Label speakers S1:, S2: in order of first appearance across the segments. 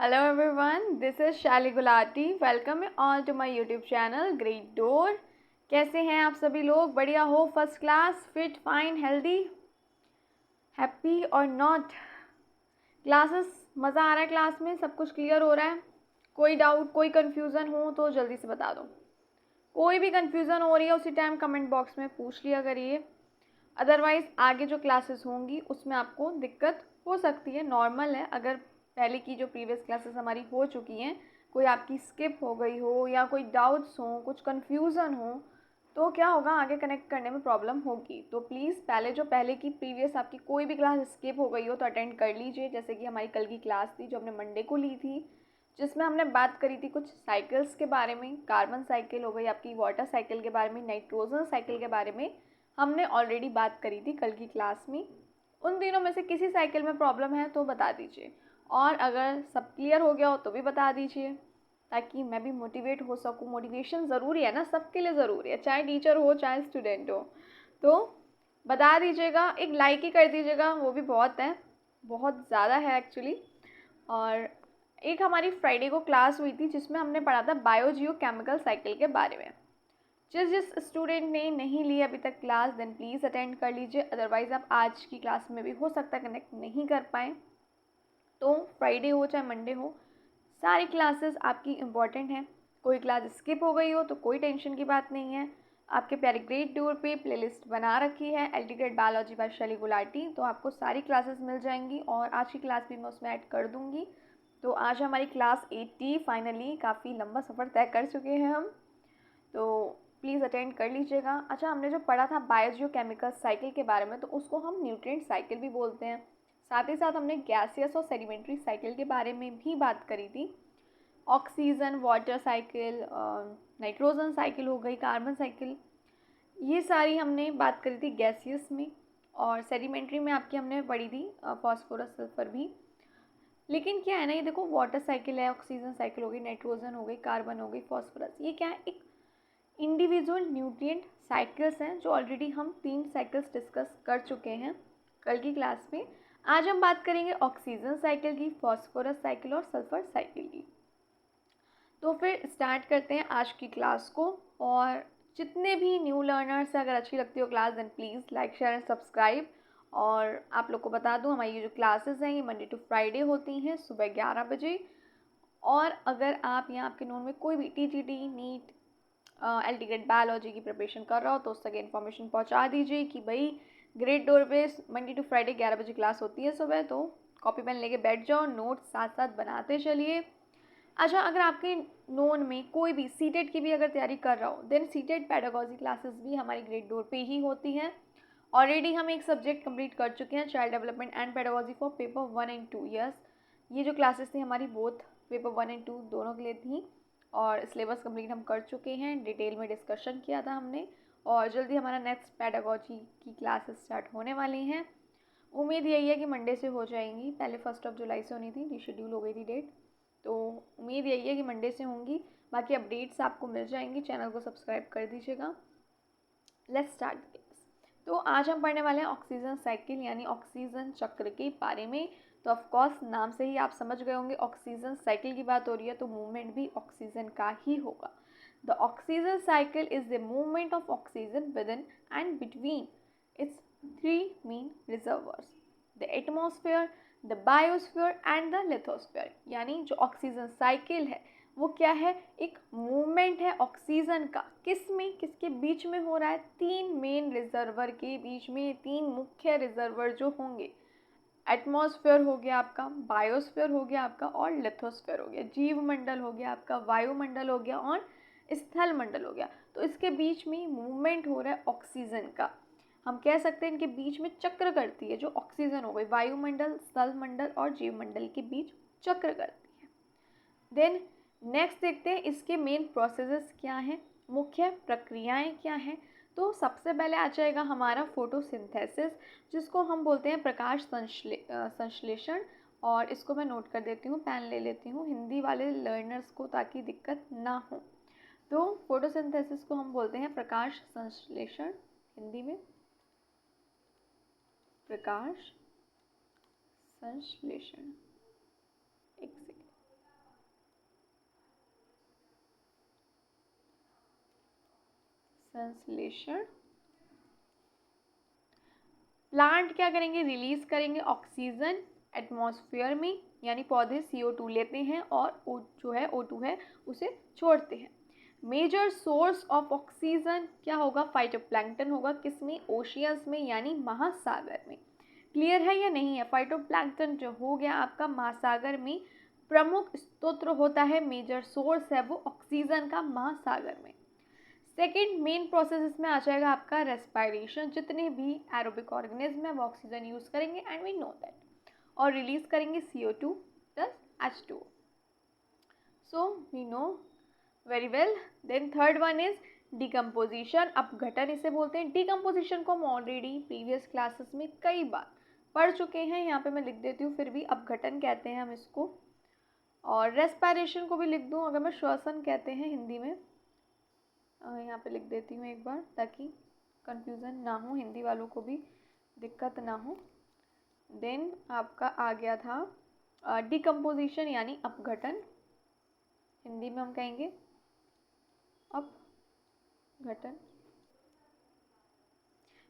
S1: Hello everyone, this is Shali Gulati. Welcome you all to my YouTube channel Great Door. कैसे हैं आप सभी लोग? बढ़िया हो? First class, fit, fine, healthy, happy और नॉट? क्लासेस मज़ा आ रहा है? क्लास में सब कुछ क्लियर हो रहा है? कोई डाउट, कोई कन्फ्यूज़न हो तो जल्दी से बता दो। कोई भी कन्फ्यूज़न हो रही है उसी टाइम कमेंट बॉक्स में पूछ लिया करिए। अदरवाइज़ आगे जो क्लासेस होंगी उसमें आपको दिक्कत हो सकती है, नॉर्मल है। अगर पहले की जो प्रीवियस क्लासेस हमारी हो चुकी हैं, कोई आपकी स्किप हो गई हो या कोई डाउट्स हो, कुछ कन्फ्यूज़न हो, तो क्या होगा, आगे कनेक्ट करने में प्रॉब्लम होगी। तो प्लीज़ पहले की प्रीवियस आपकी कोई भी क्लास स्किप हो गई हो तो अटेंड कर लीजिए। जैसे कि हमारी कल की क्लास थी जो हमने मंडे को ली थी, जिसमें हमने बात करी थी कुछ साइकिल्स के बारे में। कार्बन साइकिल हो गई आपकी, वाटर साइकिल के बारे में, नाइट्रोजन साइकिल के बारे में हमने ऑलरेडी बात करी थी कल की क्लास में। उन तीनों में से किसी साइकिल में प्रॉब्लम है तो बता दीजिए, और अगर सब क्लियर हो गया हो तो भी बता दीजिए, ताकि मैं भी मोटिवेट हो सकूं। मोटिवेशन ज़रूरी है ना, सबके लिए ज़रूरी है, चाहे टीचर हो चाहे स्टूडेंट हो। तो बता दीजिएगा, एक लाइक ही कर दीजिएगा, वो भी बहुत है, बहुत ज़्यादा है एक्चुअली। और एक हमारी फ्राइडे को क्लास हुई थी जिसमें हमने पढ़ा था बायोजियो केमिकल साइकिल के बारे में। जिस स्टूडेंट ने नहीं ली अभी तक क्लास, देन प्लीज़ अटेंड कर लीजिए। अदरवाइज़ आप आज की क्लास में भी हो सकता है कनेक्ट नहीं कर पाएँ। तो फ्राइडे हो चाहे मंडे हो, सारी क्लासेस आपकी इम्पॉर्टेंट हैं। कोई क्लास स्किप हो गई हो तो कोई टेंशन की बात नहीं है। आपके प्यारे ग्रेड टूर पे प्लेलिस्ट बना रखी है एल्टीग्रेड बायोलॉजी बाय शैली गुलाटी, तो आपको सारी क्लासेस मिल जाएंगी और आज की क्लास भी मैं उसमें ऐड कर दूँगी। तो आज हमारी क्लास 80 फाइनली, काफ़ी लंबा सफ़र तय कर चुके हैं हम, तो प्लीज़ अटेंड कर लीजिएगा। अच्छा, हमने जो पढ़ा था बायोजियो केमिकल साइकिल के बारे में, तो उसको हम न्यूट्रिएंट साइकिल भी बोलते हैं। साथ ही साथ हमने गैसियस और सेडिमेंट्री साइकिल के बारे में भी बात करी थी। Oxygen, water cycle, nitrogen cycle हो गई, कार्बन साइकिल, ये सारी हमने बात करी थी गैसियस में। और सेडिमेंट्री में आपकी हमने पढ़ी थी फॉस्फोरस, सल्फर भी। लेकिन क्या है ना, ये देखो, वाटर साइकिल है, ऑक्सीजन साइकिल हो गई, नाइट्रोजन हो गई, कार्बन हो गई, फॉस्फोरस, ये क्या है, एक इंडिविजुअल न्यूट्रिएंट साइकिल्स हैं जो ऑलरेडी हम 3 साइकिल्स डिस्कस कर चुके हैं कल की क्लास में। आज हम बात करेंगे ऑक्सीजन साइकिल की, फॉस्फोरस साइकिल और सल्फर साइकिल की। तो फिर स्टार्ट करते हैं आज की क्लास को। और जितने भी न्यू लर्नर्स, अगर अच्छी लगती हो class, then please like, share and subscribe. और आप लोग को बता दूं, हमारी ये जो क्लासेस हैं ये मंडे टू फ्राइडे होती हैं सुबह 11 बजे। और अगर आप या आपके नोन में कोई भी टीजीटी, नीट, एल्टीग्रेड बायोलॉजी की प्रिपरेशन कर रहा हो तो उस तक इन्फॉर्मेशन पहुंचा दीजिए कि भाई ग्रेट डोर पे मंडे टू फ्राइडे 11 बजे क्लास होती है सुबह। तो कॉपी पेन लेके बैठ जाओ, नोट्स साथ साथ बनाते चलिए। अच्छा, अगर आपके नोन में कोई भी सीटेट की भी अगर तैयारी कर रहा हो, देन सीटेट पेडागोजी क्लासेस भी हमारी ग्रेट डोर पे ही होती हैं। ऑलरेडी हम एक सब्जेक्ट कंप्लीट कर चुके हैं, child development and pedagogy for paper 1 and 2 years. ये जो क्लासेस थी हमारी बोथ पेपर 1 एंड 2 दोनों के लिए थी, और सिलेबस कंप्लीट हम कर चुके हैं, डिटेल में डिस्कशन किया था हमने। और जल्दी हमारा नेक्स्ट पेडागोजी की क्लासेस स्टार्ट होने वाली हैं। उम्मीद यही है कि मंडे से हो जाएंगी, पहले 1 जुलाई से होनी थी, रीशेड्यूल हो गई थी डेट, तो उम्मीद यही है कि मंडे से होंगी। बाकी अपडेट्स आपको मिल जाएंगी, चैनल को सब्सक्राइब कर दीजिएगा। Let's start class. तो आज हम पढ़ने वाले हैं ऑक्सीजन साइकिल यानी ऑक्सीजन चक्र के बारे में। तो ऑफ कोर्स नाम से ही आप समझ गए होंगे, ऑक्सीजन साइकिल की बात हो रही है तो मूवमेंट भी ऑक्सीजन का ही होगा। The oxygen cycle is the movement of oxygen with in and between its 3 main reservoirs, the atmosphere, the biosphere and the lithosphere. यानी जो ऑक्सीजन साइकिल है वो क्या है, एक मूवमेंट है ऑक्सीजन का। किस में, किसके बीच में हो रहा है, 3 मेन रिजर्वर के बीच में। 3 मुख्य रिजर्वर जो होंगे, एटमॉस्फेयर हो गया आपका, बायोस्फीयर हो गया आपका, और लिथोस्फीयर हो गया, जीव मंडल हो गया आपका, वायुमंडल हो गया, और स्थल मंडल हो गया। तो इसके बीच में मूवमेंट हो रहा है ऑक्सीजन का। हम कह सकते हैं इनके बीच में चक्र करती है जो ऑक्सीजन हो गई, वायुमंडल, स्थल मंडल और जीव मंडल के बीच चक्र करती है। देन नेक्स्ट देखते हैं इसके मेन प्रोसेसेस क्या हैं, मुख्य प्रक्रियाएं क्या हैं। तो सबसे पहले आ जाएगा हमारा फोटोसिंथेसिस, जिसको हम बोलते हैं प्रकाश संश्लेषण। और इसको मैं नोट कर देती हूँ, पेन ले लेती हूँ हिंदी वाले लर्नर्स को ताकि दिक्कत ना हो। तो फोटोसिंथेसिस को हम बोलते हैं प्रकाश संश्लेषण, हिंदी में प्रकाश संश्लेषण। एक सेकेंड, संश्लेषण। प्लांट क्या करेंगे, रिलीज करेंगे ऑक्सीजन एटमॉस्फेयर में, यानी पौधे CO2 लेते हैं और जो है O2 है उसे छोड़ते हैं। मेजर सोर्स ऑफ ऑक्सीजन क्या होगा, फाइटोप्लैंक्टन होगा, किसमें, ओशियंस में यानी महासागर में। क्लियर है या नहीं है? फाइटोप्लैंक्टन जो हो गया आपका महासागर में प्रमुख स्रोत होता है, मेजर सोर्स है वो ऑक्सीजन का महासागर में। सेकेंड मेन प्रोसेस इसमें आ जाएगा आपका रेस्पायरेशन। जितने भी एरोबिक ऑर्गेनिज्म है वो ऑक्सीजन यूज करेंगे एंड वी नो दैट, और रिलीज करेंगे CO2 plus H2O। So we know very well. Then third one is decomposition, अपघटन इसे बोलते हैं। डिकम्पोजिशन को हम ऑलरेडी प्रीवियस क्लासेस में कई बार पढ़ चुके हैं, यहाँ पे मैं लिख देती हूँ, फिर भी अपघटन कहते हैं हम इसको। और रेस्पायरेशन को भी लिख दूँ, अगर मैं श्वसन कहते हैं हिंदी में, यहाँ पे लिख देती हूँ एक बार ताकि कंफ्यूजन ना हो, हिंदी वालों को भी दिक्कत ना हो। देन आपका आ गया था डिकम्पोजिशन यानी अपघटन, हिंदी में हम कहेंगे अपघटन।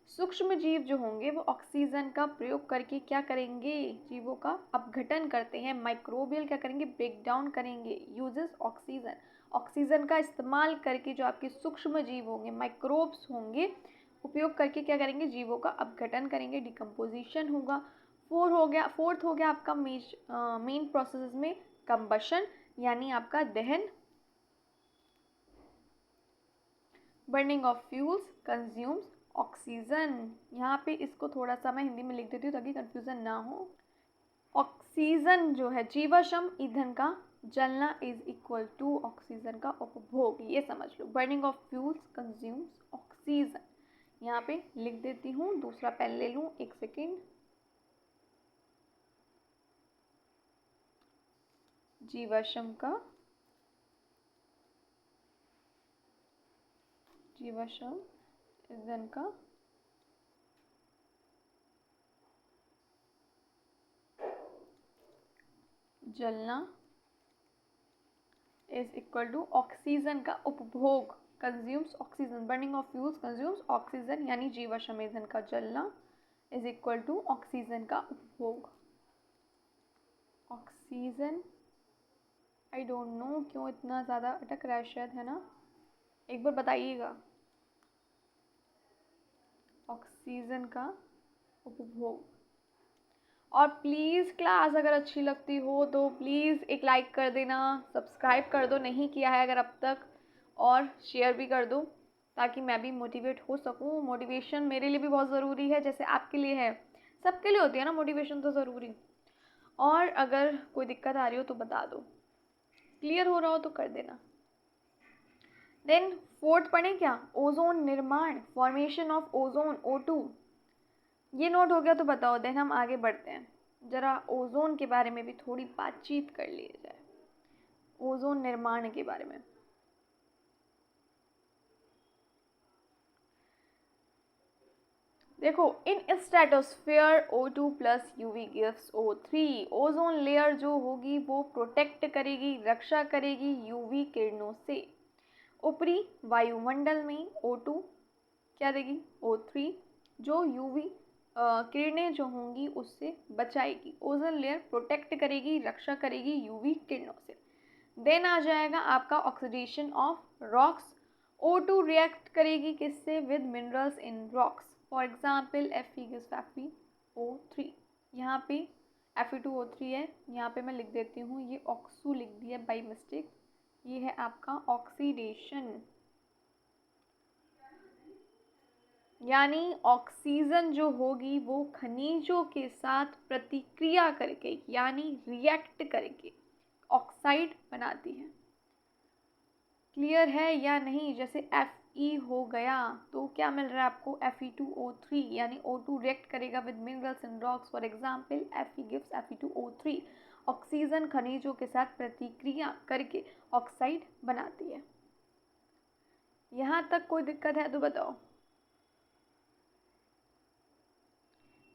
S1: सूक्ष्म जीव जो होंगे वो ऑक्सीजन का प्रयोग करके क्या करेंगे, जीवों का अपघटन करते हैं। माइक्रोबियल क्या करेंगे, ब्रेक डाउन करेंगे, यूजेस ऑक्सीजन, ऑक्सीजन का इस्तेमाल करके जो आपके सूक्ष्म जीव होंगे, माइक्रोब्स होंगे, उपयोग करके क्या करेंगे, जीवों का अपघटन करेंगे, डिकम्पोजिशन होगा। फोर्थ हो गया आपका मेन प्रोसेस में कंबशन यानी आपका दहन। Burning of fuels consumes oxygen, यहाँ पे इसको थोड़ा सा मैं हिंदी में लिख देती हूँ ताकि कंफ्यूजन ना हो। ऑक्सीजन जो है जीवाश्म ईंधन का जलना इज इक्वल टू ऑक्सीजन का उपभोग, ये समझ लो। Burning of fuels consumes oxygen, यहाँ पे लिख देती हूँ, दूसरा पेन ले लूँ, एक सेकेंड। जीवाश्म ईंधन का जलना इज इक्वल टू ऑक्सीजन का उपभोग, consumes oxygen. Burning of fuels consumes oxygen यानी जीवाश्म ईंधन का जलना इज इक्वल टू ऑक्सीजन का उपभोग। ऑक्सीजन, आई डोंट नो क्यों इतना ज़्यादा अटक रहा है, शायद, है ना, एक बार बताइएगा। ऑक्सीजन का उपभोग। और प्लीज़ क्लास अगर अच्छी लगती हो तो प्लीज़ एक लाइक कर देना, सब्सक्राइब कर दो नहीं किया है अगर अब तक, और शेयर भी कर दो ताकि मैं भी मोटिवेट हो सकूं। मोटिवेशन मेरे लिए भी बहुत ज़रूरी है, जैसे आपके लिए है, सबके लिए होती है ना मोटिवेशन तो ज़रूरी। और अगर कोई दिक्कत आ रही हो तो बता दो, क्लियर हो रहा हो तो कर देना। देन फोर्थ पढ़ें क्या, ओजोन निर्माण, फॉर्मेशन ऑफ ओजोन O2, ये नोट हो गया तो बताओ। देन हम आगे बढ़ते हैं, ज़रा ओजोन के बारे में भी थोड़ी बातचीत कर ली जाए, ओजोन निर्माण के बारे में। देखो, in stratosphere O2 plus UV gives O3, ozone layer जो होगी वो प्रोटेक्ट करेगी, रक्षा करेगी UV किरणों से। ऊपरी वायुमंडल में O2 क्या देगी, O3, जो UV किरणें जो होंगी उससे बचाएगी। ओजोन लेयर प्रोटेक्ट करेगी, रक्षा करेगी UV किरणों से। देन आ जाएगा आपका oxidation of rocks, O2 react करेगी किससे, with minerals in rocks, for example Fe gives FeO3, यहाँ पे Fe2O3 है, यहाँ पे मैं लिख देती हूँ, ये ऑक्सू लिख दिया बाई मिस्टेक, ये है आपका ऑक्सीडेशन, यानी ऑक्सीजन जो होगी वो खनिजों के साथ प्रतिक्रिया करके यानी रिएक्ट करके ऑक्साइड बनाती है। क्लियर है या नहीं? जैसे Fe हो गया तो क्या मिल रहा है आपको, Fe2O3, यानी O2 रिएक्ट करेगा with minerals in rocks, for example Fe gives Fe2O3, oxygen खनिजों के साथ प्रतिक्रिया करके ऑक्साइड बनाती है। यहाँ तक कोई दिक्कत है तो बताओ।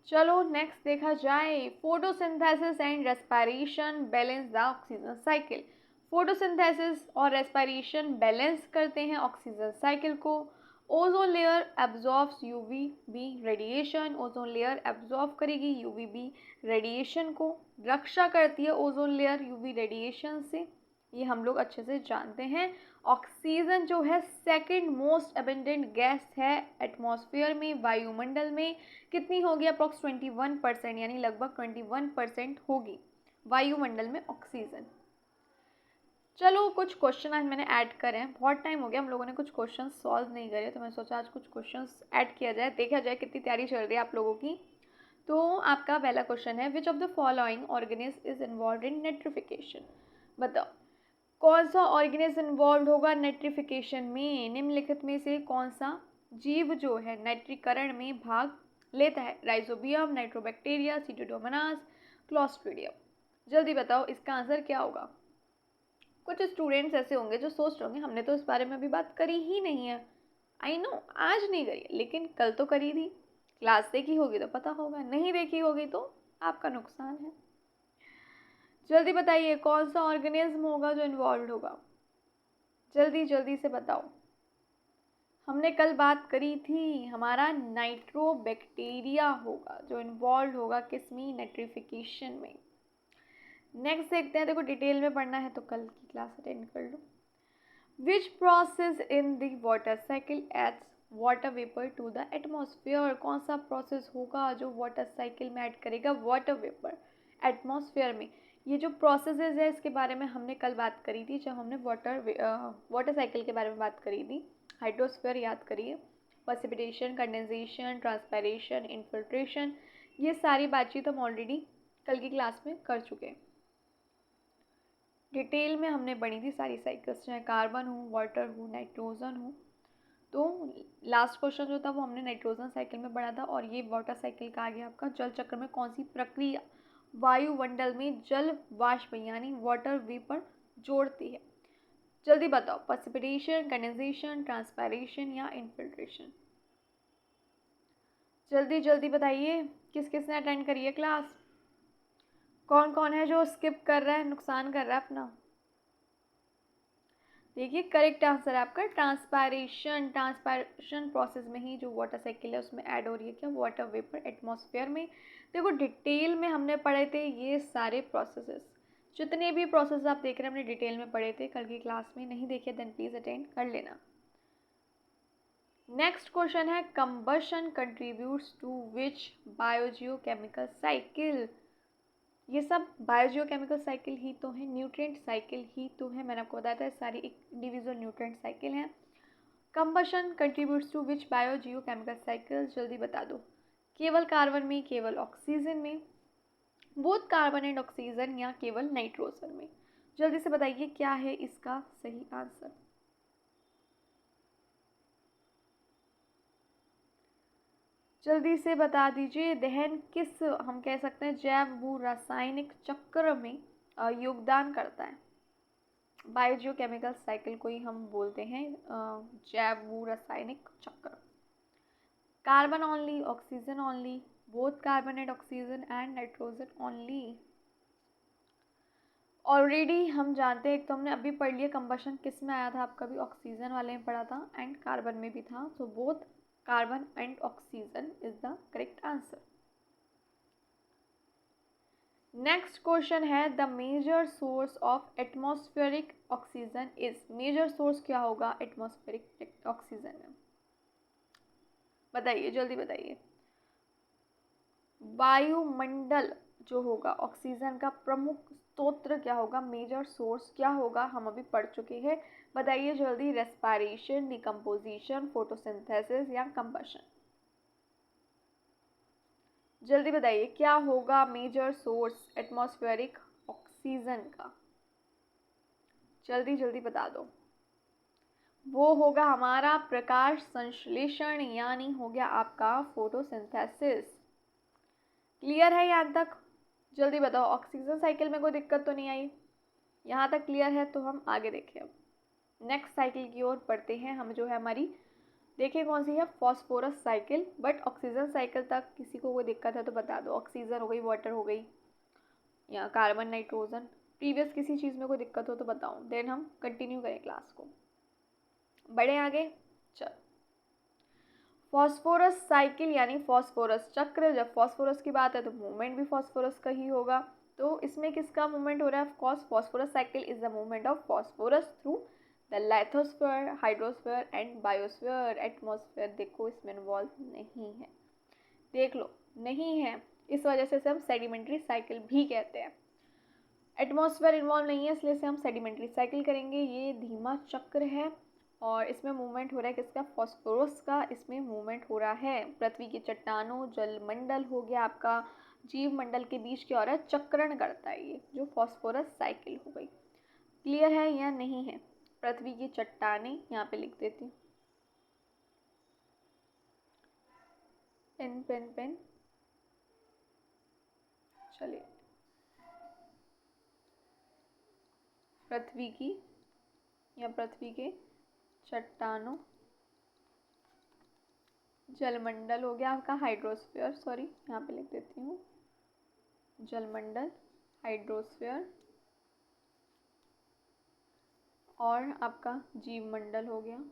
S1: चलो नेक्स्ट देखा जाए, photosynthesis and respiration balance the oxygen cycle. Photosynthesis और रेस्पिरेशन बैलेंस करते हैं ऑक्सीजन साइकिल को, ozone layer absorbs UVB radiation, ozone layer absorb करेगी यूवीबी रेडिएशन को, रक्षा करती है ओजोन लेयर यूवी रेडिएशन से, ये हम लोग अच्छे से जानते हैं। ऑक्सीजन जो है सेकंड मोस्ट एबंडेंट गैस है एटमॉस्फेयर में, वायुमंडल में। कितनी होगी? अप्रॉक्स 21%, यानी लगभग 21% होगी वायुमंडल में ऑक्सीजन। चलो कुछ क्वेश्चन आज मैंने ऐड करे हैं, बहुत टाइम हो गया हम लोगों ने कुछ क्वेश्चन सॉल्व नहीं करे, तो मैं सोचा आज कुछ क्वेश्चंस ऐड किया जाए, देखा जाए कितनी तैयारी चल रही है आप लोगों की। तो आपका पहला क्वेश्चन है, which of the following organism is involve in nitrification. बताओ कौन सा ऑर्गेनिज्म इन्वॉल्व होगा नाइट्रिफिकेशन में? निम्नलिखित में से कौन सा जीव जो है नाइट्रीकरण में भाग लेता है? Rhizobium, nitrobacteria, pseudomonas, clostridium. जल्दी बताओ इसका आंसर क्या होगा। कुछ स्टूडेंट्स ऐसे होंगे जो सोच रहे होंगे हमने तो इस बारे में अभी बात करी ही नहीं है। आई नो आज नहीं करी है, लेकिन कल तो करी थी। क्लास देखी होगी तो पता होगा, नहीं देखी होगी तो आपका नुकसान है। जल्दी बताइए कौन सा ऑर्गेनिज्म होगा जो इन्वॉल्व होगा, जल्दी जल्दी से बताओ। हमने कल बात करी थी, हमारा नाइट्रोबैक्टीरिया होगा जो इन्वॉल्व होगा किसमें? नाइट्रिफिकेशन में। नेक्स्ट देखते हैं, देखो डिटेल में पढ़ना है तो कल की क्लास अटेंड कर लो। Which process in the water cycle adds water vapour to the atmosphere? कौन सा प्रोसेस होगा जो वाटर साइकिल में ऐड करेगा वाटर वेपर एटमॉस्फेयर में? ये जो प्रोसेसेस है इसके बारे में हमने कल बात करी थी जब हमने वाटर साइकिल के बारे में बात करी थी। हाइड्रोस्फीयर याद करिए, प्रेसिपिटेशन, कंडेंसेशन, ट्रांसपैरेशन, इन्फिल्ट्रेशन, ये सारी बातचीत हम ऑलरेडी कल की क्लास में कर चुके हैं। डिटेल में हमने पढ़ी थी सारी साइकिल्स, चाहे कार्बन हो, वाटर हो, नाइट्रोजन हो। तो लास्ट क्वेश्चन जो था वो हमने नाइट्रोजन साइकिल में पढ़ा था, और ये वाटर साइकिल का आ गया आपका जल चक्र में कौन सी प्रक्रिया वायुमंडल में जल वाष्प यानी वाटर वेपर जोड़ती है? जल्दी बताओ, प्रेसिपिटेशन, कंडेंसेशन, ट्रांसपैरेशन या इन्फिल्ट्रेशन? जल्दी जल्दी बताइए किस किसने अटेंड करी है क्लास, कौन कौन है जो स्किप कर रहा है, नुकसान कर रहा है अपना। देखिए करेक्ट आंसर है आपका ट्रांसपैरेशन। ट्रांसपैरेशन प्रोसेस में ही जो वाटर साइकिल है उसमें ऐड हो रही है क्या? वाटर वेपर एटमॉस्फेयर में। देखो डिटेल में हमने पढ़े थे ये सारे प्रोसेसेस, जितने भी प्रोसेस आप देख रहे हैं हमने डिटेल में पढ़े थे कल की क्लास में, नहीं देखे देन प्लीज अटेंड कर लेना। नेक्स्ट क्वेश्चन है, combustion contributes to which biogeochemical cycle? ये सब बायोजियोकेमिकल साइकिल ही तो है, न्यूट्रिएंट साइकिल ही तो है, मैंने आपको बताया था सारी एक इंडिविजुअल न्यूट्रिएंट साइकिल है। Combustion contributes to which biogeochemical cycle? जल्दी बता दो। केवल कार्बन में, केवल ऑक्सीजन में, बोथ कार्बन एंड ऑक्सीजन, या केवल नाइट्रोजन में? जल्दी से बताइए क्या है इसका सही आंसर। जल्दी से बता दीजिए। दहन किस हम कह सकते हैं जैव भू रासायनिक चक्र में योगदान करता है? बायोजियोकेमिकल साइकिल को ही हम बोलते हैं जैव भू रासायनिक चक्र। Carbon only, oxygen only, both carbon and oxygen and nitrogen only? Already हम जानते हैं, एक तो हमने अभी पढ़ लिया कंबशन किस में आया था आपका भी, ऑक्सीजन वाले में पढ़ा था एंड कार्बन में भी था, so both carbon and oxygen is the correct answer. Next question है, the major source of atmospheric oxygen is? Major source क्या होगा एटमॉस्फेरिक ऑक्सीजन में? बताइए जल्दी बताइए। वायुमंडल जो होगा ऑक्सीजन का प्रमुख स्रोत क्या होगा, मेजर सोर्स क्या होगा, हम अभी पढ़ चुके हैं। बताइए जल्दी, रेस्पिरेशन, डिकम्पोजिशन, फोटोसिंथेसिस या कंबशन? जल्दी बताइए क्या होगा मेजर सोर्स एटमॉस्फेरिक ऑक्सीजन का? जल्दी जल्दी बता दो। वो होगा हमारा प्रकाश संश्लेषण, यानी हो गया आपका फोटोसिंथेसिस। क्लियर है यहाँ तक? जल्दी बताओ, ऑक्सीजन साइकिल में कोई दिक्कत तो नहीं आई? यहाँ तक क्लियर है तो हम आगे देखें। अब नेक्स्ट साइकिल की ओर बढ़ते हैं हम, जो है हमारी देखिए कौन सी है, phosphorus cycle. But oxygen cycle तक किसी को कोई दिक्कत है तो बता दो। ऑक्सीजन हो गई, वाटर हो गई, या कार्बन, नाइट्रोजन, प्रीवियस किसी चीज़ में कोई दिक्कत हो तो बताओ, देन हम कंटिन्यू करें क्लास को, बढ़े आगे। चल फॉस्फोरस साइकिल यानी फॉस्फोरस चक्र, जब फॉस्फोरस की बात है तो मूवमेंट भी फॉस्फोरस का ही होगा। तो इसमें किसका मूवमेंट हो रहा है? Of course phosphorus cycle is the movement of phosphorus through the lithosphere, hydrosphere and biosphere. Atmosphere देखो इसमें इन्वॉल्व नहीं है, देख लो नहीं है, इस वजह से इसे हम सेडिमेंट्री साइकिल भी कहते हैं। एटमॉस्फेयर इन्वॉल्व नहीं है इसलिए इसे हम सेडिमेंट्री साइकिल करेंगे। ये धीमा चक्र है और इसमें मूवमेंट हो रहा है किसका? फॉस्फोरस का इसमें मूवमेंट हो रहा है। पृथ्वी की चट्टानों, जलमंडल हो गया आपका, जीव मंडल के बीच क्या हो रहा है? चक्रण करता है ये, जो फॉस्फोरस साइकिल हो गई। क्लियर है या नहीं है? पृथ्वी की चट्टानें यहाँ पे लिख देती हूँ, पेन पेन पेन, चलिए पृथ्वी की या पृथ्वी के चट्टानों, जलमंडल हो गया आपका, हाइड्रोस्फीयर, सॉरी यहाँ पे लिख देती हूँ, जलमंडल, हाइड्रोस्फीयर और आपका जीव मंडल हो गया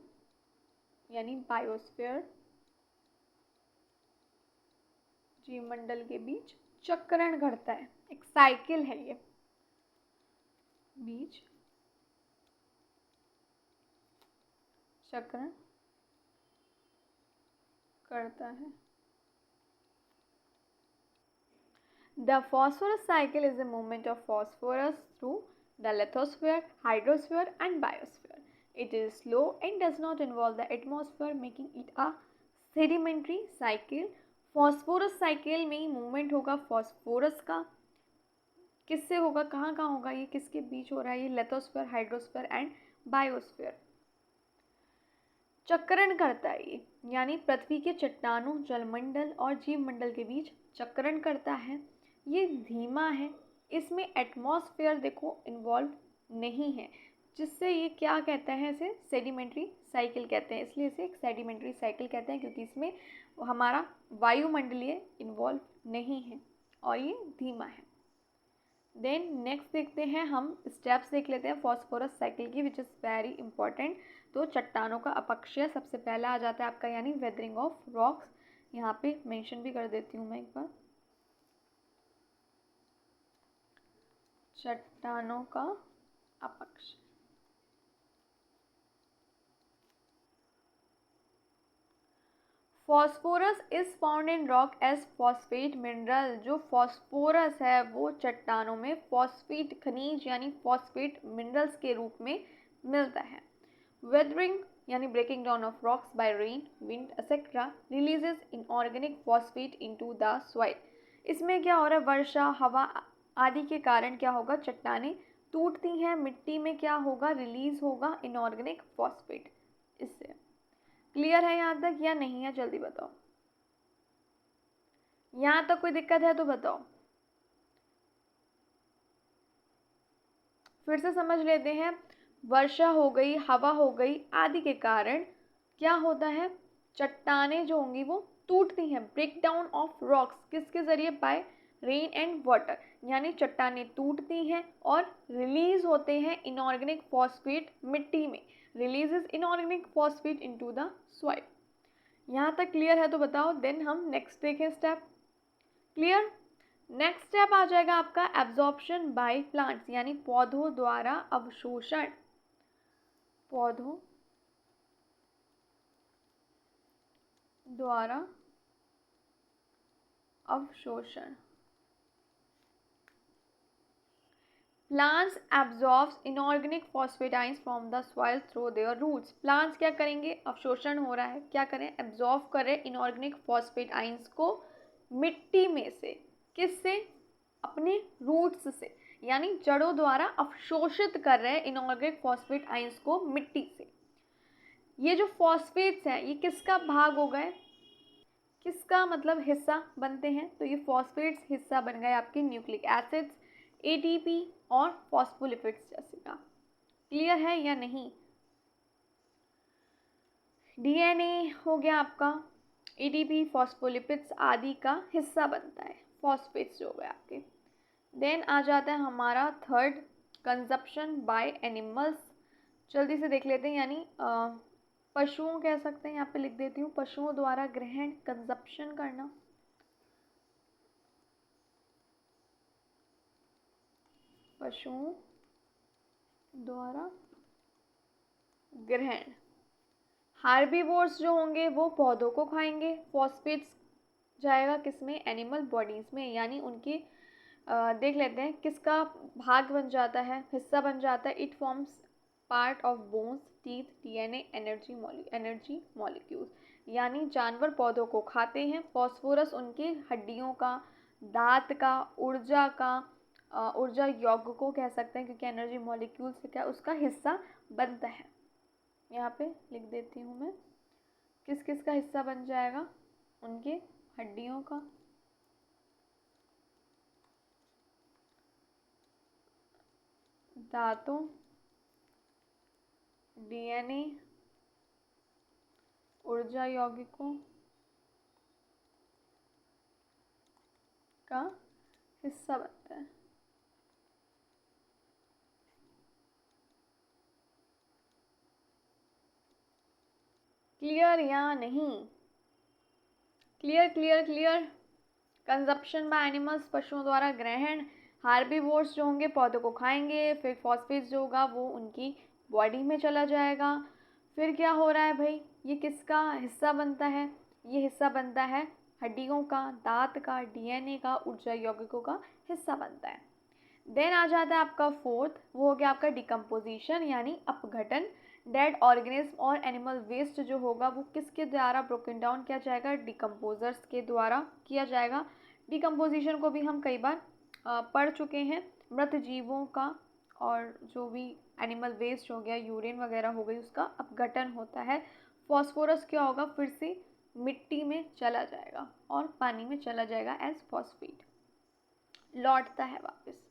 S1: यानी बायोस्फीयर। जीव मंडल के बीच चक्रण घटता है, एक साइकिल है ये, बीच चक्रण करता है। The phosphorus cycle is the movement of phosphorus through the lithosphere, hydrosphere and biosphere. It is slow and does not involve the atmosphere, making it a sedimentary cycle. phosphorus cycle में ही movement होगा phosphorus का, किससे होगा, कहाँ कहाँ होगा, ये किसके बीच हो रहा है? ये लिथोस्फीयर, हाइड्रोस्फीयर एंड बायोस्फीयर। चक्रण करता है ये, यानी पृथ्वी के चट्टानों, जलमंडल और जीव मंडल के बीच चक्रण करता है। ये धीमा है, इसमें एटमॉस्फेयर देखो इन्वॉल्व नहीं है, जिससे ये क्या कहते हैं? इसे सेडिमेंट्री साइकिल कहते हैं। इसलिए इसे एक सेडिमेंट्री साइकिल कहते हैं क्योंकि इसमें हमारा वायुमंडलीय इन्वॉल्व नहीं है और ये धीमा है। देन नेक्स्ट देखते हैं हम, स्टेप्स देख लेते हैं फॉस्फोरस साइकिल की, विच इज़ वेरी इंपॉर्टेंट। तो चट्टानों का अपक्षय सबसे पहला आ जाता है आपका, यानी वेदरिंग ऑफ रॉक्स। यहाँ पे मेंशन भी कर देती हूँ मैं एक बार, चट्टानों का अपक्षय। Phosphorus is found in rock as phosphate mineral. जो फॉस्फोरस है वो चट्टानों में फॉस्फेट खनिज यानी फॉस्फेट मिनरल्स के रूप में मिलता है। वेदरिंग यानी breaking down of rocks by rain, wind etcetera releases inorganic phosphate into the soil. इसमें क्या हो रहा है? वर्षा, हवा आदि के कारण क्या होगा? चट्टानें टूटती हैं, मिट्टी में क्या होगा? रिलीज होगा इनऑर्गेनिक फॉस्फेट इससे। क्लियर है यहाँ तक या नहीं है? जल्दी बताओ, यहाँ तक कोई दिक्कत है तो बताओ, फिर से समझ लेते हैं। वर्षा हो गई, हवा हो गई आदि के कारण क्या होता है? चट्टानें जो होंगी वो टूटती हैं। ब्रेक डाउन ऑफ रॉक्स किसके जरिए? बाय रेन एंड वाटर, यानी चट्टानें टूटती हैं और रिलीज होते हैं इनऑर्गेनिक फॉस्फेट मिट्टी में, releases inorganic phosphate into the soil. यहाँ तक क्लियर है तो बताओ। देन हम नेक्स्ट देखें स्टेप। क्लियर? नेक्स्ट स्टेप आ जाएगा आपका एब्जॉर्प्शन बाय प्लांट्स, यानी पौधों द्वारा अवशोषण। पौधों द्वारा अवशोषण। Plants absorbs inorganic phosphates from the soil through their roots. Plants क्या करेंगे? अवशोषण हो रहा है, क्या करें? एब्जॉर्ब करें इनऑर्गेनिक फॉस्फेटाइंस को मिट्टी में से। किससे? अपने रूट्स से, यानी जड़ों द्वारा अवशोषित कर रहे हैं इनऑर्गेनिक फॉस्फेट आइंस को मिट्टी से। ये जो फॉस्फेट्स हैं ये किसका भाग हो गए? किसका मतलब हिस्सा बनते हैं? तो ये फॉस्फेट्स हिस्सा बन गए आपके न्यूक्लिक एसिड्स, एटीपी और फॉस्फोलिपिड्स जैसे का। क्लियर है या नहीं? डीएनए हो गया आपका, एटीपी, फॉस्फोलिपिड्स आदि का हिस्सा बनता है, फॉस्फेट्स जो हो गए आपके। देन आ जाता है हमारा थर्ड, कंजप्शन बाय एनिमल्स। जल्दी से देख लेते हैं, यानी पशुओं कह सकते हैं, यहाँ पे लिख देती हूँ, पशुओं द्वारा ग्रहण, कंजप्शन करना। पशुओं द्वारा ग्रहण। हार्बीवोर्स जो होंगे वो पौधों को खाएंगे। फॉस्फेट्स जाएगा किसमें, एनिमल बॉडीज में, यानी उनकी देख लेते हैं किसका भाग बन जाता है, हिस्सा बन जाता है। It forms part of bones, teeth, DNA, energy molecules, यानी जानवर पौधों को खाते हैं। फॉस्फोरस उनकी हड्डियों का, दांत का, ऊर्जा यौगिकों कह सकते हैं, क्योंकि एनर्जी मॉलिक्यूल से क्या उसका हिस्सा बनता है। यहाँ पे लिख देती हूँ मैं, किस किस का हिस्सा बन जाएगा, उनके हड्डियों का, दांतों, डीएनए, ऊर्जा यौगिकों का हिस्सा बनता है। क्लियर या नहीं? Clear clear clear. Consumption by animals, पशुओं द्वारा ग्रहण। हार्बीवोर्स जो होंगे पौधों को खाएंगे। फिर फॉस्फेट्स जो होगा वो उनकी बॉडी में चला जाएगा। फिर क्या हो रहा है भाई, ये किसका हिस्सा बनता है, ये हिस्सा बनता है हड्डियों का, दांत का, डीएनए का, ऊर्जा यौगिकों का हिस्सा बनता है। देन आ जाता है आपका फोर्थ, वो हो गया आपका डिकम्पोजिशन यानी अपघटन। डेड ऑर्गेनिज्म और एनिमल वेस्ट जो होगा वो किसके द्वारा ब्रोकन डाउन किया जाएगा, डिकम्पोजर्स के द्वारा किया जाएगा। डिकम्पोजिशन को भी हम कई बार पढ़ चुके हैं। मृत जीवों का और जो भी एनिमल वेस्ट हो गया, यूरिन वगैरह हो गई, उसका अपघटन होता है। फॉस्फोरस क्या होगा, फिर से मिट्टी में चला जाएगा और पानी में चला जाएगा एज फॉस्फेट, लौटता है वापस।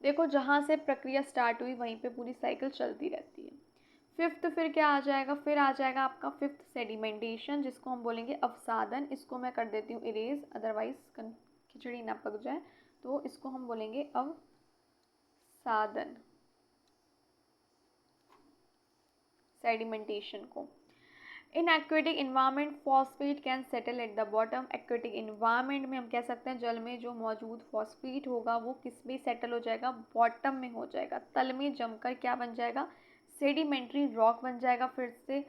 S1: देखो जहाँ से प्रक्रिया स्टार्ट हुई वहीं पे पूरी साइकिल चलती रहती है। फिफ्थ फिर क्या आ जाएगा, फिर आ जाएगा आपका फिफ्थ सेडिमेंटेशन, जिसको हम बोलेंगे अवसादन। इसको मैं कर देती हूँ इरेज, अदरवाइज खिचड़ी ना पक जाए, तो इसको हम बोलेंगे अवसादन, सेडिमेंटेशन को। In aquatic environment phosphate can settle at the bottom. Aquatic environment में हम कह सकते हैं जल में जो मौजूद फॉस्फेट होगा वो किस में सेटल हो जाएगा, बॉटम में हो जाएगा, तल में जमकर क्या बन जाएगा, सेडिमेंट्री रॉक बन जाएगा। फिर से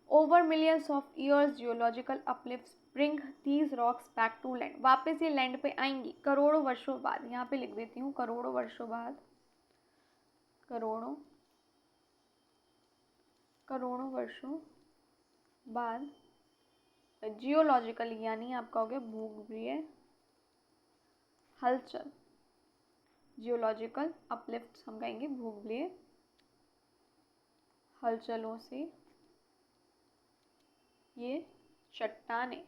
S1: over millions of years geological uplift bring these rocks back to land. वापस ये लैंड पे आएंगी करोड़ों वर्षों बाद। यहाँ पे लिख देती हूँ करोड़ों वर्षों बाद, करोड़ों वर्षों बाद। जियोलॉजिकल यानी आपका हो गया भूगर्भीय हलचल, जियोलॉजिकल अपलिफ्ट हम कहेंगे भूगर्भीय हलचलों से ये चट्टानें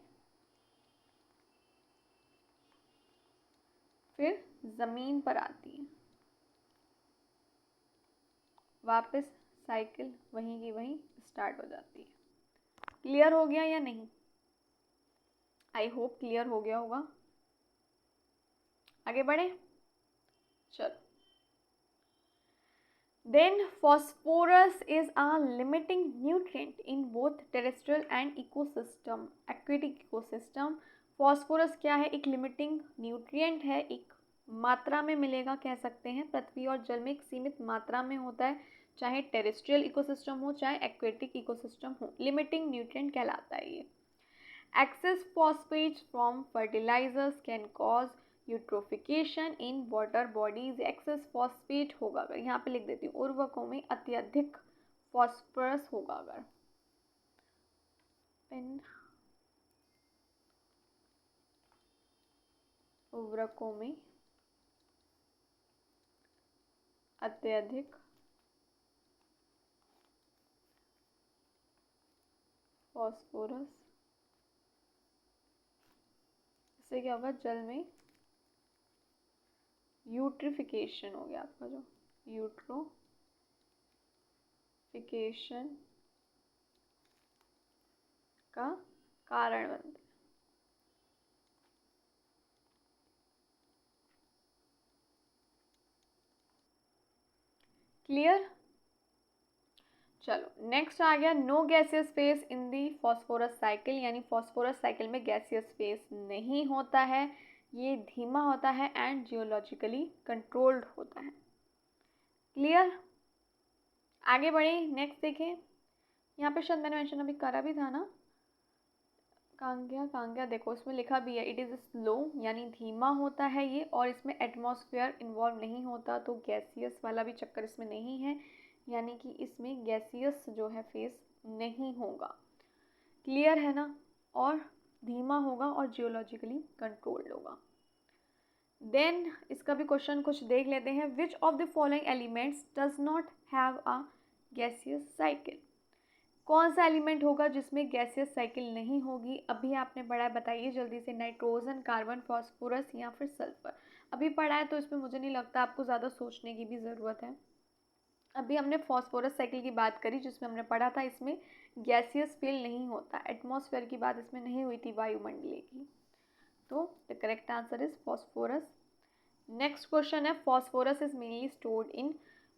S1: फिर जमीन पर आती हैं, वापस साइकिल वहीं की वहीं स्टार्ट हो जाती है। क्लियर हो गया या नहीं? आई होप क्लियर हो गया होगा। आगे बढ़े, चलो। Then phosphorus is a limiting nutrient in both terrestrial and ecosystem, aquatic ecosystem। phosphorus क्या है, एक लिमिटिंग न्यूट्रिएंट है, एक मात्रा में मिलेगा कह सकते हैं, पृथ्वी और जल में एक सीमित मात्रा में होता है, चाहे टेरेस्ट्रियल इकोसिस्टम हो चाहे एक्वेटिक इकोसिस्टम हो, लिमिटिंग न्यूट्रिएंट कहलाता है ये। Excess phosphates from fertilizers can cause eutrophication in water bodies. Excess phosphate होगा अगर, यहाँ पे लिख देती हूँ उर्वरकों में अत्यधिक फॉस्फोरस होगा अगर, इन उर्वरकों में अत्यधिक फॉस्फोरस, इससे क्या होगा, जल में यूट्रिफिकेशन हो गया आपका, जो यूट्रोफिकेशन का कारण बनता है। क्लियर? चलो नेक्स्ट आ गया, no gaseous phase in the phosphorus cycle, यानी फॉस्फोरस साइकिल में गैसियस फेस नहीं होता है, ये धीमा होता है एंड जियोलॉजिकली कंट्रोल्ड होता है। क्लियर? आगे बढ़े, नेक्स्ट देखें। यहाँ पे शायद मैंने मेंशन अभी करा भी था ना, कांग्या देखो इसमें लिखा भी है, इट इज़ स्लो यानी धीमा होता है ये, और इसमें एटमॉस्फेयर इन्वॉल्व नहीं होता, तो गैसियस वाला भी चक्कर इसमें नहीं है, यानी कि इसमें गैसियस जो है फेस नहीं होगा। क्लियर है ना? और धीमा होगा और जियोलॉजिकली कंट्रोल्ड होगा। देन इसका भी क्वेश्चन कुछ देख लेते हैं, which of the following elements does not have a gaseous cycle? कौन सा एलिमेंट होगा जिसमें गैसियस साइकिल नहीं होगी? अभी आपने पढ़ा है, बताइए जल्दी से, नाइट्रोजन, कार्बन, फास्फोरस या फिर सल्फर। अभी पढ़ा है तो इसमें मुझे नहीं लगता आपको ज़्यादा सोचने की भी ज़रूरत है। अभी हमने फास्फोरस साइकिल की बात करी जिसमें हमने पढ़ा था इसमें गैसियस फील नहीं होता, एटमॉस्फेयर की बात इसमें नहीं हुई थी, वायुमंडलीय की। तो the correct answer is phosphorus. Next question है, phosphorus is mainly stored in,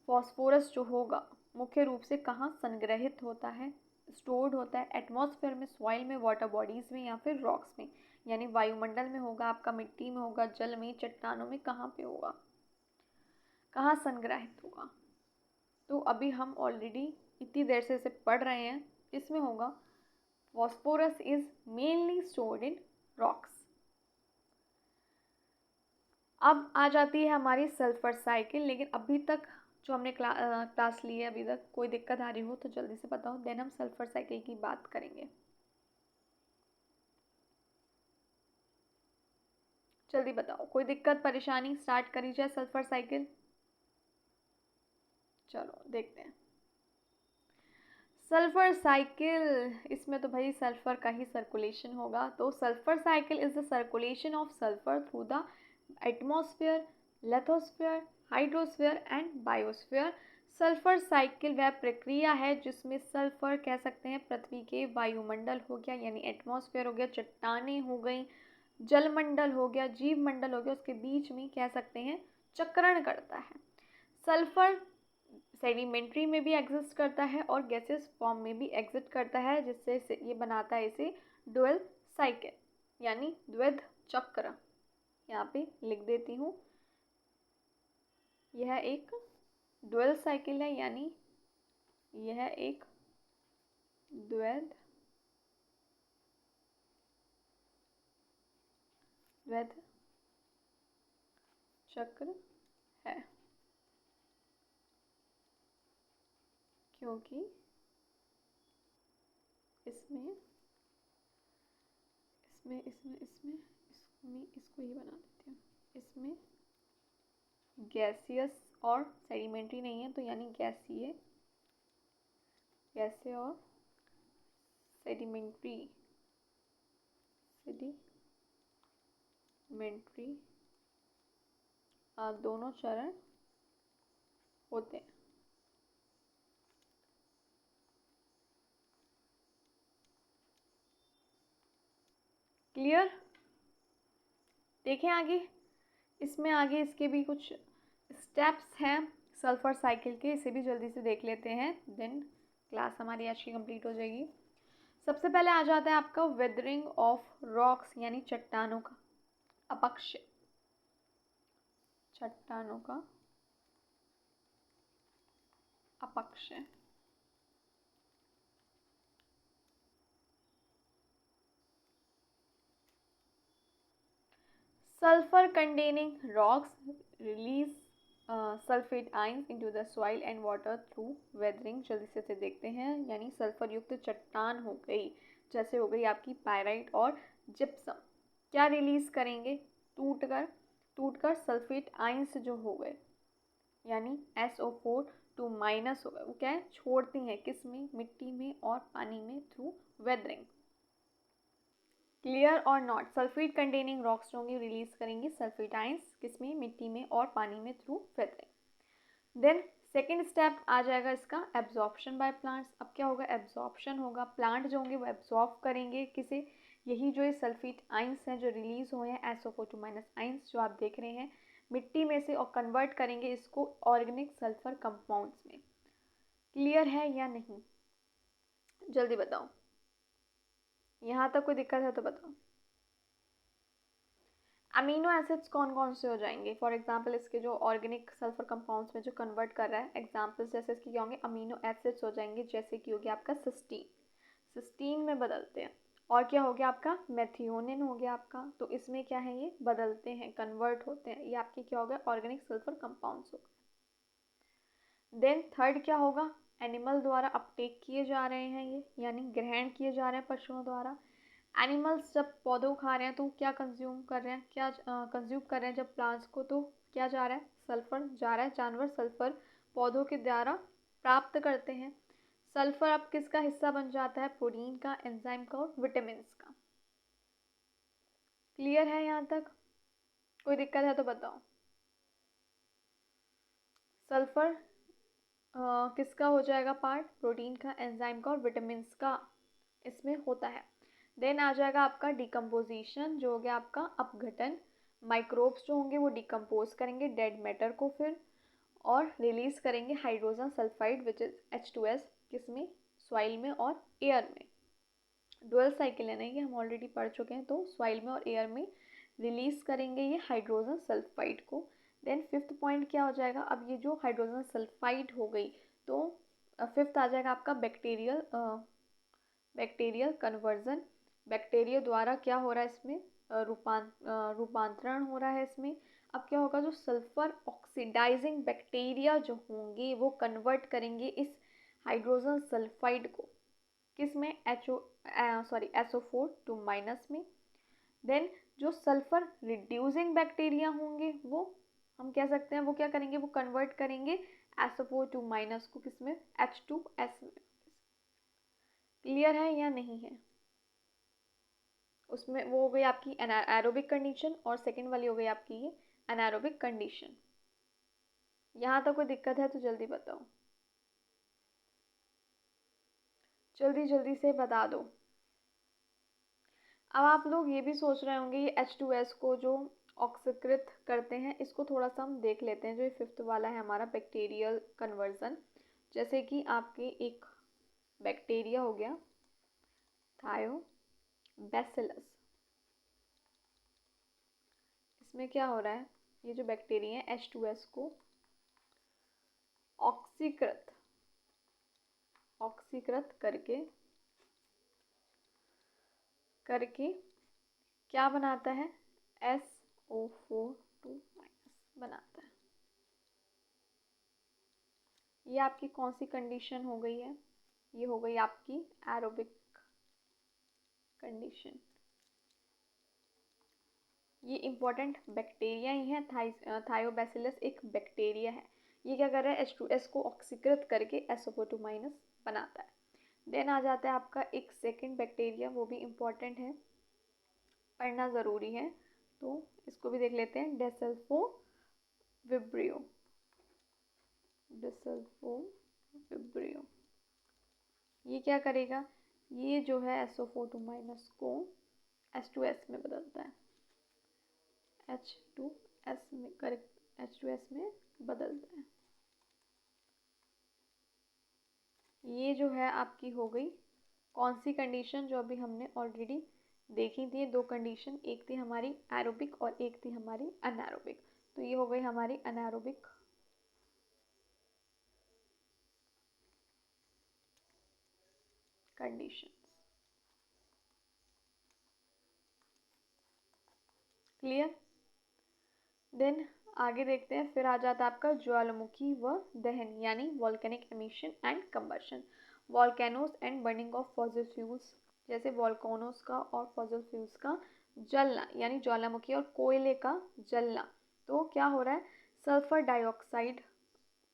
S1: phosphorus जो होगा मुख्य रूप से कहाँ संग्रहित होता है, स्टोर्ड होता है? एटमॉस्फेयर में, सॉइल में, वाटर बॉडीज़ में या फिर रॉक्स में, यानी वायुमंडल में होगा आपका, मिट्टी में होगा, जल में, चट्टानों में, कहाँ पे होगा, कहाँ संग्रहित होगा? तो अभी हम ऑलरेडी इतनी देर से इसे पढ़ रहे हैं, इसमें होगा phosphorus is mainly stored in rocks. अब आ जाती है हमारी सल्फर साइकिल, लेकिन अभी तक जो हमने क्लास ली है, अभी तक कोई दिक्कत आ रही हो तो जल्दी से बताओ, देन हम सल्फर साइकिल की बात करेंगे। जल्दी बताओ, कोई दिक्कत परेशानी? स्टार्ट करी जाए सल्फर साइकिल। चलो देखते हैं सल्फर साइकिल। इसमें तो भाई सल्फर का ही सर्कुलेशन होगा, तो sulphur cycle is the circulation of sulphur through the atmosphere, lithosphere, hydrosphere and biosphere. Sulphur cycle वह प्रक्रिया है जिसमें सल्फर कह सकते हैं पृथ्वी के वायुमंडल हो गया, यानी एटमॉस्फेयर हो गया, चट्टानें हो गई, जलमंडल हो गया, जीव मंडल हो गया, उसके बीच में कह सकते हैं चक्रण करता है। सल्फर सेडिमेंट्री में भी एग्जिस्ट करता है और गैसेस फॉर्म में भी एग्जिस्ट करता है, जिससे ये बनाता है इसे डुअल साइकिल यानी द्वैध चक्र। यहाँ पे लिख देती हूँ, यह एक डुअल साइकिल है, यानी यह एक द्वैध चक्र है, क्योंकि इसमें इसमें इसमें इसमें इसमें इसको ही बना देती हूँ, इसमें गैसियस और सेडिमेंट्री नहीं है, तो यानी गैसीय और सेडिमेंट्री दोनों चरण होते हैं। क्लियर? देखें आगे, इसमें आगे इसके भी कुछ स्टेप्स हैं सल्फर साइकिल के, इसे भी जल्दी से देख लेते हैं, देन क्लास हमारी आज की कंप्लीट हो जाएगी। सबसे पहले आ जाता है आपका वेदरिंग ऑफ रॉक्स, यानी चट्टानों का अपक्ष, चट्टानों का अपक्ष। Sulfur containing rocks release sulphate ions into the soil and water through weathering. जल्दी से इसे देखते हैं, यानी सल्फर युक्त चट्टान हो गई, जैसे हो गई आपकी पायराइट और जिप्सम, क्या रिलीज करेंगे? टूटकर सल्फेट आयंस जो हो गए, यानी SO4 टू माइनस हो गए, वो क्या है, छोड़ती हैं किस में, मिट्टी में और पानी में, थ्रू वेदरिंग। क्लियर और नॉट? सल्फेट कंटेनिंग रॉक्स जो होंगी रिलीज करेंगी सल्फेट आयंस, किसमें, मिट्टी में और पानी में, through weathering. Then second step आ जाएगा इसका एब्जॉर्प्शन बाय प्लांट्स। अब क्या होगा, एब्जॉर्प्शन होगा, प्लांट जो होंगे वो एब्जॉर्ब करेंगे किसे, यही जो ये सल्फेट आयंस हैं जो रिलीज हुए हैं, SO4 टू माइनस आयंस जो आप देख रहे हैं मिट्टी में से, और कन्वर्ट करेंगे इसको ऑर्गेनिक सल्फर कंपाउंड्स में। क्लियर है या नहीं? जल्दी बताओ, यहाँ तक कोई दिक्कत है तो बताओ। अमीनो एसिड्स कौन कौन से हो जाएंगे? फॉर एग्जांपल इसके जो ऑर्गेनिक सल्फर कंपाउंड्स में जो कन्वर्ट कर रहा है, एग्जांपल्स जैसे इसके क्या होंगे? अमीनो एसिड्स हो जाएंगे, जैसे कि हो गया आपका सिस्टीन, सिस्टीन में बदलते हैं। और क्या हो गया आपका? मेथियोनिन हो गया आपका। तो इसमें क्या है? ये बदलते हैं, कन्वर्ट होते हैं। ये आपके क्या हो गया? ऑर्गेनिक सल्फर कंपाउंड्स हो गए। देन थर्ड क्या होगा? एनिमल द्वारा अपटेक किए जा रहे हैं ये, यानी ग्रहण किए जा रहे हैं पशुओं द्वारा। एनिमल्स जब पौधों खा रहे हैं तो क्या कंज्यूम कर रहे हैं? क्या कंज्यूम कर रहे हैं जब प्लांट्स को, तो क्या जा रहा है? सल्फर जा रहा है। जानवर सल्फर पौधों के द्वारा प्राप्त करते हैं। सल्फर अब किसका हिस्सा बन जाता है? प्रोटीन का, एंजाइम का और विटामिन का। क्लियर है यहाँ तक? कोई दिक्कत है तो बताओ। सल्फर किसका हो जाएगा पार्ट? प्रोटीन का, एंजाइम का और विटामिन का इसमें होता है। देन आ जाएगा आपका डिकम्पोजिशन, जो हो गया आपका अपघटन। माइक्रोब्स जो होंगे वो डिकम्पोज करेंगे डेड मैटर को फिर, और रिलीज करेंगे hydrogen sulphide which is H2S, किसमें? सॉइल में और एयर में। डुअल साइकिल है ना ये, हम ऑलरेडी पढ़ चुके हैं। तो सॉइल में और एयर में रिलीज करेंगे ये हाइड्रोजन सल्फाइड को। देन फिफ्थ पॉइंट क्या हो जाएगा? अब ये जो हाइड्रोजन सल्फाइड हो गई, तो फिफ्थ आ जाएगा आपका बैक्टीरियल कन्वर्जन। बैक्टीरिया द्वारा क्या हो रहा है इसमें? रूपांतरण हो रहा है इसमें। अब क्या होगा? जो सल्फर ऑक्सीडाइजिंग बैक्टीरिया जो होंगे वो कन्वर्ट करेंगे इस हाइड्रोजन सल्फाइड को, किस में? SO4 में। देन जो सल्फर रिड्यूसिंग बैक्टीरिया होंगे वो हम कह सकते हैं वो क्या करेंगे? वो कन्वर्ट करेंगे SO4 को, किस में? H2S में। क्लियर है या नहीं है? उसमें वो हो गई आपकी एरोबिक कंडीशन, और सेकंड वाली हो गई आपकी ये एनारोबिक कंडीशन। यहाँ तक कोई दिक्कत है तो जल्दी बताओ, जल्दी जल्दी से बता दो। अब आप लोग ये भी सोच रहे होंगे ये H2S को जो ऑक्सीकृत करते हैं, इसको थोड़ा सा हम देख लेते हैं। जो ये फिफ्थ वाला है हमारा बैक्टीरियल कन्वर्जन, जैसे कि आपके एक बैक्टीरिया हो गया थायोबैसिलस। इसमें क्या हो रहा है? ये जो बैक्टीरिया है H2S को ऑक्सीकृत करके क्या बनाता है? SO4 बनाता है। ये आपकी कौन सी कंडीशन हो गई है? ये हो गई आपकी एरोबिक कंडीशन। ये इंपॉर्टेंट बैक्टीरिया ही है। थायोबैसिलस एक बैक्टीरिया है। ये क्या कर रहा है? H2S को ऑक्सीकृत करके SO4 बनाता है। देन आ जाता है आपका एक सेकंड बैक्टीरिया, वो भी इम्पॉर्टेंट है, पढ़ना ज़रूरी है, तो इसको भी देख लेते हैं। डेसल्फोविब्रियो। ये क्या करेगा? ये जो है SO4 को H2S में बदलता है, H2S में करेक्ट, H2S में बदलता है। ये जो है आपकी हो गई कौन सी कंडीशन? जो अभी हमने ऑलरेडी देखी थी। दो कंडीशन, एक थी हमारी एरोबिक और एक थी हमारी अनारोबिक। तो ये हो गई हमारी अनारोबिक कंडीशन। क्लियर? देन आगे देखते हैं। फिर आ जाता है आपका ज्वालामुखी व दहन, यानी volcanic emission and combustion. Volcanoes and burning of fossil fuels, जैसे वॉल्केनोस का और फॉसिल फ्यूल्स का जलना, यानी ज्वालामुखी और कोयले का जलना। तो क्या हो रहा है? सल्फर डाइऑक्साइड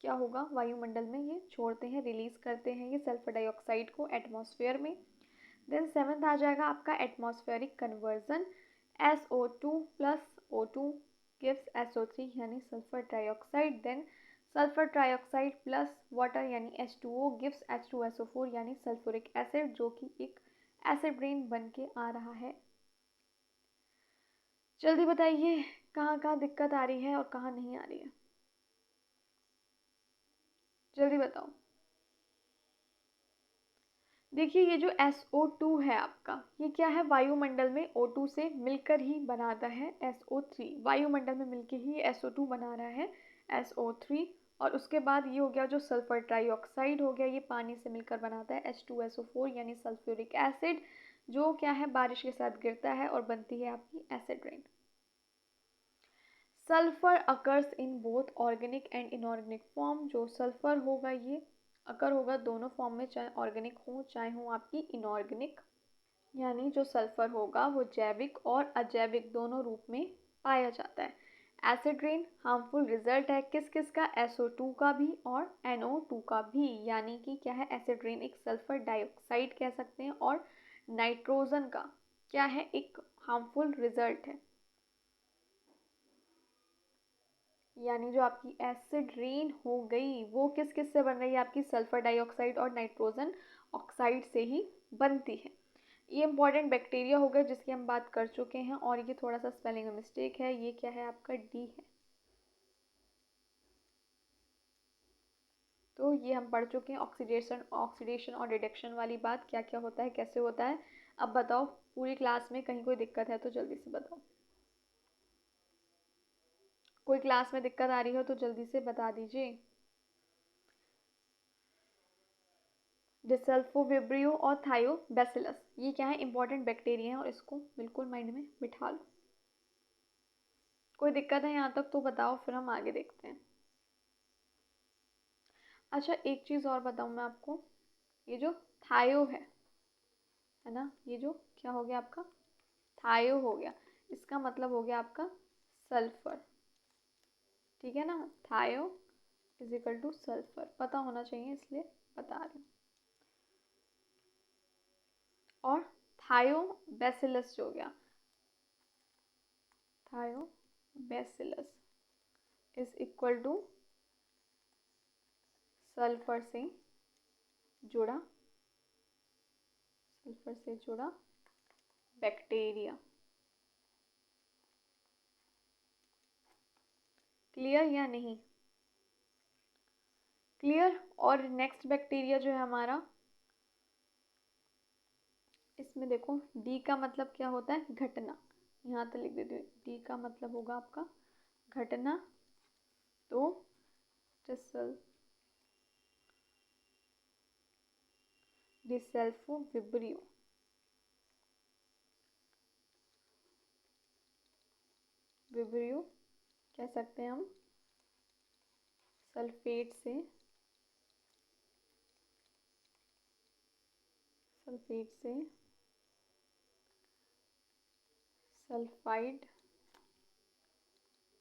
S1: क्या होगा? वायुमंडल में ये छोड़ते हैं, रिलीज करते हैं ये सल्फर डाइऑक्साइड को एटमॉस्फेयर में। देन सेवन्थ आ जाएगा आपका atmospheric conversion. SO2 plus O2 gives SO3 यानी sulphur trioxide. Then sulphur trioxide plus water यानी H2O गिव्स H2SO4 यानी सल्फ्यूरिक एसिड, जो कि एक एसिड रेन बन के आ रहा है। जल्दी बताइए कहाँ कहाँ दिक्कत आ रही है और कहाँ नहीं आ रही है, जल्दी बताओ। देखिए ये जो SO2 है आपका, ये क्या है, वायुमंडल में O2 से मिलकर ही बनाता है SO3। वायुमंडल में मिलकर ही SO2 बना रहा है SO3। और उसके बाद ये हो गया जो सल्फर ट्राईऑक्साइड हो गया, ये पानी से मिलकर बनाता है H2SO4 यानी सल्फ्यूरिक एसिड, जो क्या है बारिश के साथ गिरता है और बनती है आपकी acid rain. Sulphur occurs in both organic and inorganic form. जो सल्फर होगा ये अकर होगा दोनों फॉर्म में, चाहे ऑर्गेनिक हो चाहे हो आपकी इनऑर्गेनिक। यानी जो सल्फर होगा वो जैविक और अजैविक दोनों रूप में पाया जाता है। एसिड रेन हार्मफुल रिजल्ट है किस किस का, SO2 का भी और NO2 का भी। यानी कि क्या है, एसिड रेन एक सल्फर डाइऑक्साइड कह सकते हैं और नाइट्रोजन का क्या है, एक हार्मफुल रिजल्ट है। यानी जो आपकी एसिड रेन हो गई वो किस किस से बन रही है, आपकी सल्फर डाइऑक्साइड और नाइट्रोजन ऑक्साइड से ही बनती है। ये इंपॉर्टेंट बैक्टीरिया हो गया जिसकी हम बात कर चुके हैं, और ये थोड़ा सा स्पेलिंग में मिस्टेक है, ये क्या है आपका डी है। तो ये हम पढ़ चुके हैं ऑक्सीडेशन और रिडक्शन वाली बात, क्या क्या होता है कैसे होता है। अब बताओ पूरी क्लास में कहीं कोई दिक्कत है तो जल्दी से बताओ। कोई क्लास में दिक्कत आ रही हो तो जल्दी से बता दीजिए। डिसल्फोविब्रियो और थायोबैसिलस, ये क्या है, इंपॉर्टेंट बैक्टीरिया है और इसको बिल्कुल माइंड में बिठा लो। कोई दिक्कत है यहाँ तक तो बताओ, फिर हम आगे देखते हैं। अच्छा एक चीज़ और बताऊँ मैं आपको, ये जो थायो है ना, ये जो क्या हो गया आपका थायो हो गया, इसका मतलब हो गया आपका सल्फर। ठीक है ना, थायो इज इक्वल टू सल्फर, पता होना चाहिए इसलिए बता रही हूँ। और थायोबैसिलस जो हो गया, Thiobacillus is equal two sulphur से जुड़ा, सल्फर से जुड़ा बैक्टीरिया। क्लियर या नहीं, क्लियर। और नेक्स्ट बैक्टीरिया जो है हमारा, इसमें देखो डी का मतलब क्या होता है, घटना। यहाँ तो लिख देती हूँ, डी का मतलब होगा आपका घटना। तो डिसल्फोविब्रियो, विब्रियो कह सकते हैं हम, सल्फेट से, सल्फेट से सल्फाइड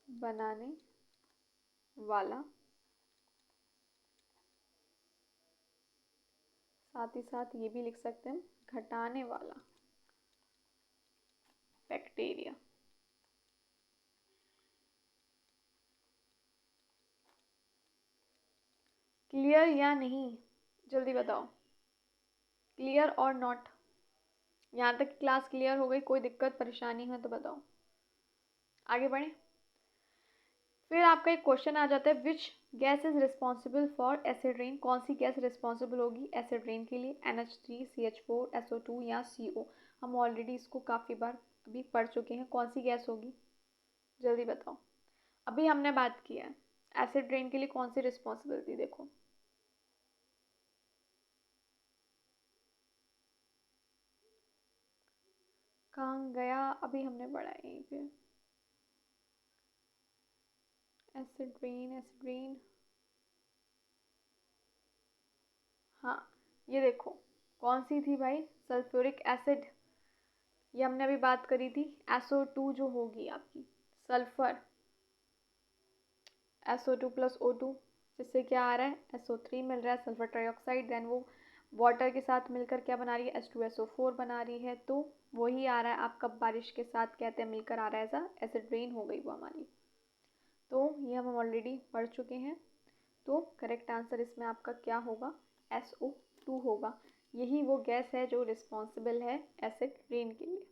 S1: बनाने वाला, साथ ही साथ ये भी लिख सकते हैं घटाने वाला बैक्टीरिया। क्लियर या नहीं, जल्दी बताओ, क्लियर और नॉट। यहाँ तक क्लास क्लियर हो गई, कोई दिक्कत परेशानी है तो बताओ, आगे बढ़ें। फिर आपका एक क्वेश्चन आ जाता है, which gas is responsible for acid rain. कौन सी गैस रिस्पॉन्सिबल होगी एसिड रेन के लिए, NH3, CH4, SO2 या CO। हम ऑलरेडी इसको काफ़ी बार अभी पढ़ चुके हैं, कौन सी गैस होगी जल्दी बताओ। अभी हमने बात की है एसिड रेन के लिए कौन सी रिस्पॉन्सिबल थी, देखो कहाँ गया, अभी हमने पढ़ा है यहीं पे, एसिड रेन, एसिड रेन। हाँ ये देखो कौन सी थी भाई, सल्फ्यूरिक एसिड। ये हमने अभी बात करी थी। SO2 जो होगी आपकी सल्फर, SO2 प्लस O2, जिससे क्या आ रहा है SO3 मिल रहा है, सल्फर ट्राईऑक्साइड, देन वो वाटर के साथ मिलकर क्या बना रही है, H2SO4 बना रही है। तो वही आ रहा है आपका बारिश के साथ कहते हैं मिलकर आ रहा है, ऐसा एसिड रेन हो गई वो हमारी। तो ये हम ऑलरेडी पढ़ चुके हैं। तो करेक्ट आंसर इसमें आपका क्या होगा, SO2 होगा। यही वो गैस है जो रिस्पॉन्सिबल है एसिड रेन के लिए।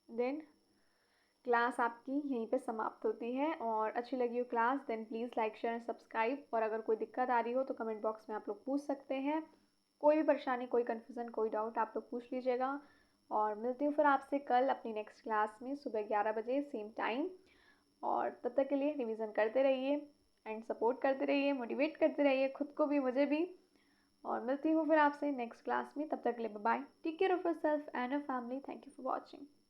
S1: देन क्लास आपकी यहीं पे समाप्त होती है, और अच्छी लगी हो class then please like share subscribe. और अगर कोई दिक्कत आ रही हो तो कमेंट बॉक्स में आप लोग पूछ सकते हैं। कोई भी परेशानी, कोई कन्फ्यूज़न, कोई डाउट आप लोग पूछ लीजिएगा। और मिलती हूँ फिर आपसे कल अपनी नेक्स्ट क्लास में सुबह 11 बजे सेम टाइम। और तब तक के लिए रिवीजन करते रहिए एंड सपोर्ट करते रहिए, मोटिवेट करते रहिए खुद को भी, मुझे भी। और मिलती हूँ फिर आपसे नेक्स्ट क्लास में, तब तक के लिए bye bye. Take care of yourself and your family. Thank you for watching.